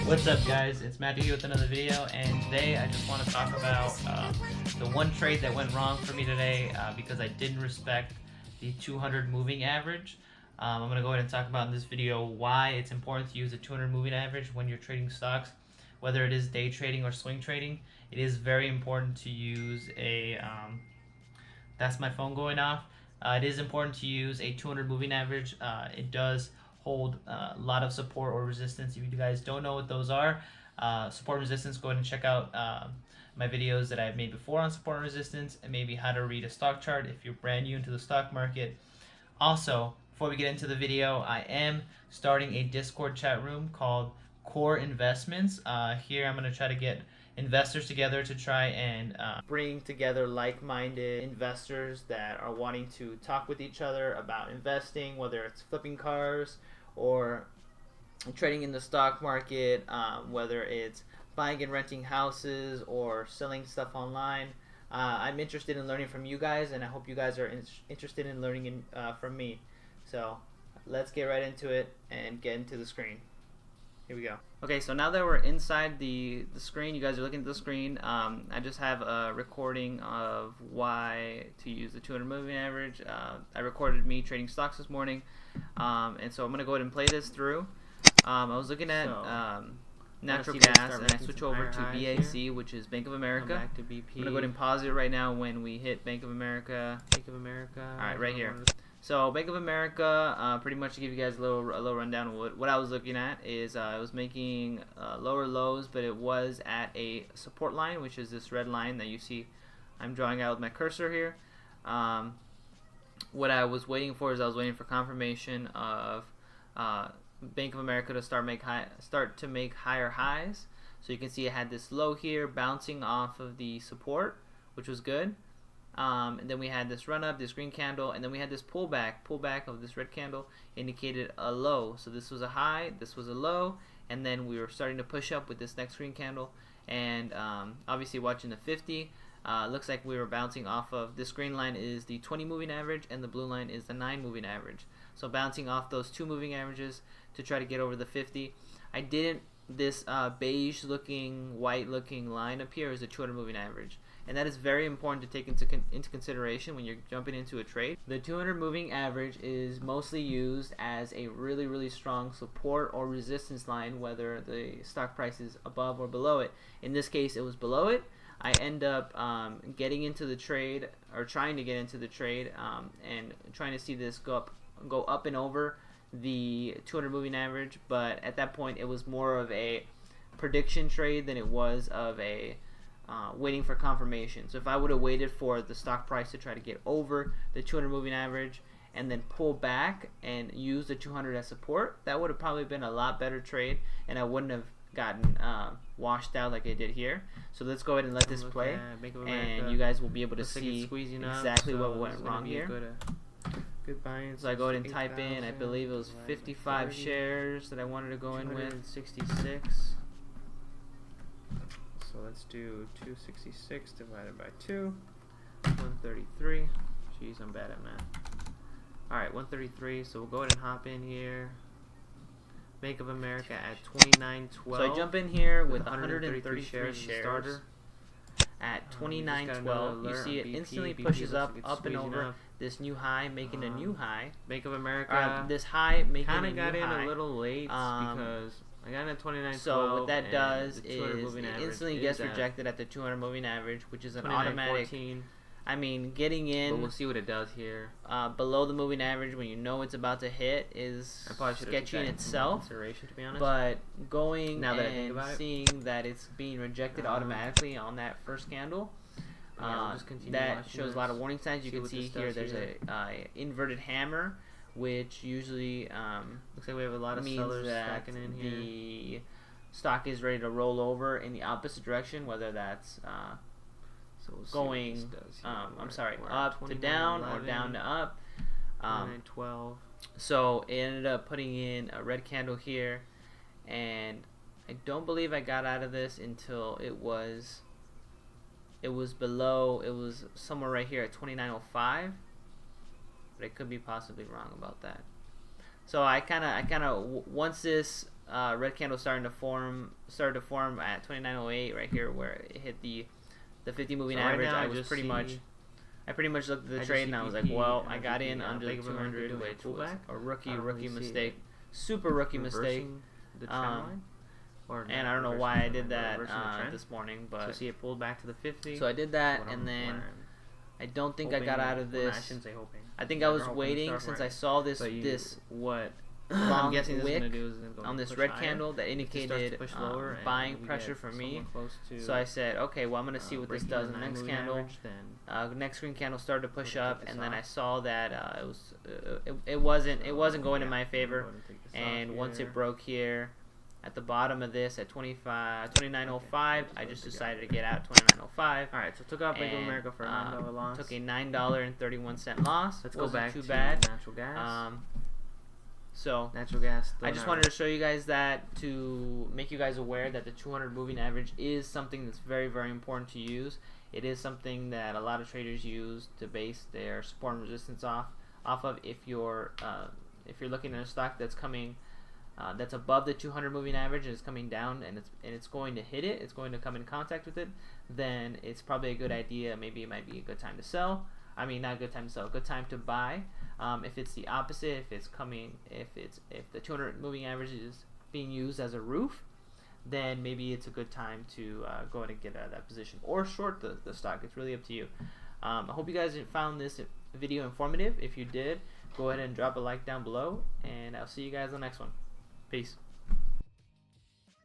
What's up, guys? It's Matthew here with another video, and today I just want to talk about the one trade that went wrong for me today because I didn't respect the 200 moving average. I'm going to go ahead and talk about in this video why it's important to use a 200 moving average when you're trading stocks, whether it is day trading or swing trading. It is very important to use a that's my phone going off. It is important to use a 200 moving average. It does hold a lot of support or resistance. If you guys don't know what those are, support and resistance, go ahead and check out my videos that I've made before on support and resistance, and maybe how to read a stock chart if you're brand new into the stock market. Also, before we get into the video, I am starting a Discord chat room called Core Investments. Here I'm going to try to get investors together to try and bring together like-minded investors that are wanting to talk with each other about investing, whether it's flipping cars or trading in the stock market, whether it's buying and renting houses or selling stuff online. I'm interested in learning from you guys, and I hope you guys are interested in learning from me. So let's get right into it and get into the screen. Here we go. Okay, so now that we're inside the screen, you guys are looking at the screen. I just have a recording of why to use the 200 moving average. I recorded me trading stocks this morning, and so I'm going to go ahead and play this through. I was looking at natural gas, and I switch over to BAC, which is Bank of America. Back to BP. I'm going to go ahead and pause it right now when we hit Bank of America. All right, right here. So Bank of America, pretty much to give you guys a little rundown of what I was looking at is I was making lower lows, but it was at a support line, which is this red line that you see I'm drawing out with my cursor here. What I was waiting for is I was waiting for confirmation of Bank of America to start to make higher highs. So you can see it had this low here bouncing off of the support, which was good. And then we had this run up, this green candle, and then we had this pullback of this red candle indicated a low. So this was a high, this was a low, and then we were starting to push up with this next green candle. And obviously watching the 50, looks like we were bouncing off of this green line is the 20 moving average, and the blue line is the 9 moving average. So bouncing off those two moving averages to try to get over the 50. I didn't, this beige looking, white looking line up here is the 200 moving average. And that is very important to take into consideration when you're jumping into a trade. The 200 moving average is mostly used as a really strong support or resistance line, whether the stock price is above or below it. In this case, it was below it. I end up getting into the trade, or trying to get into the trade, and trying to see this go up and over the 200 moving average. But at that point, it was more of a prediction trade than it was of a waiting for confirmation. So if I would have waited for the stock price to try to get over the 200 moving average and then pull back and use the 200 as support, that would have probably been a lot better trade, and I wouldn't have gotten washed out like I did here. So let's go ahead and let this play, and you guys will be able to see exactly what went wrong here. Good buying. So I go ahead and type in, I believe it was 55 shares that I wanted to go in with. 66. So let's do 266 divided by 2, 133. Jeez, I'm bad at math. Alright, 133, so we'll go ahead and hop in here. Bank of America at 29.12. So I jump in here with 133 shares starter at 29.12. You see it instantly pushes up and over this new high, making a new high. Bank of America, this high making a new high. kind of got in a little late because I got in at 29.12. So what that does is it instantly gets rejected at the 200 moving average, which is an automatic. I mean, getting in. But we'll see what it does here. Below the moving average when you know it's about to hit is sketchy in itself. To be honest. But going and seeing that it's being rejected automatically on that first candle, that shows a lot of warning signs. You can see here there's a inverted hammer, which usually looks like we have a lot of sellers stacking in here. The stock is ready to roll over in the opposite direction, whether that's so we'll going up to down or down to up. 12. So it ended up putting in a red candle here, and I don't believe I got out of this until it was below. It was somewhere right here at 29.05. But I could be possibly wrong about that. So I kind of once this red candle started to form at 29.08 right here, where it hit the 50 moving So right average. now I pretty much looked at the trade and I was like, well, I got in under the 200, which was a rookie mistake, super rookie mistake. The trend line. And I don't know why I did that this morning, but so see it pulled back to the 50. so I did that, and then I don't think I got out of this. I shouldn't say hoping. I think I was waiting since I saw this what long I'm guessing wick this is gonna do is it's gonna on this push red higher. candle that indicated push lower, buying pressure for me. So I said, okay, well, I'm gonna see what this does in the next candle. Next green candle started to push up, and then I saw that it wasn't going in my favor. And once it broke here at the bottom of this at 29.05, I just decided to get out 29.05. All right, so took out Bank of America for a $9 loss. Took a $9.31 loss. Let's go back too to bad. natural gas. So natural gas. I just wanted to show you guys that, to make you guys aware that the 200 moving average is something that's very, very important to use. It is something that a lot of traders use to base their support and resistance off of. If you're looking at a stock that's coming that's above the 200 moving average and is coming down, and it's going to hit it, it's going to come in contact with it, then it's probably a good idea. Maybe it might be a good time to sell. I mean, not a good time to sell, a good time to buy. If it's the opposite, if the 200 moving average is being used as a roof, then maybe it's a good time to go ahead and get out of that position or short the stock. It's really up to you. I hope you guys found this video informative. If you did, go ahead and drop a like down below, and I'll see you guys on the next one. Peace.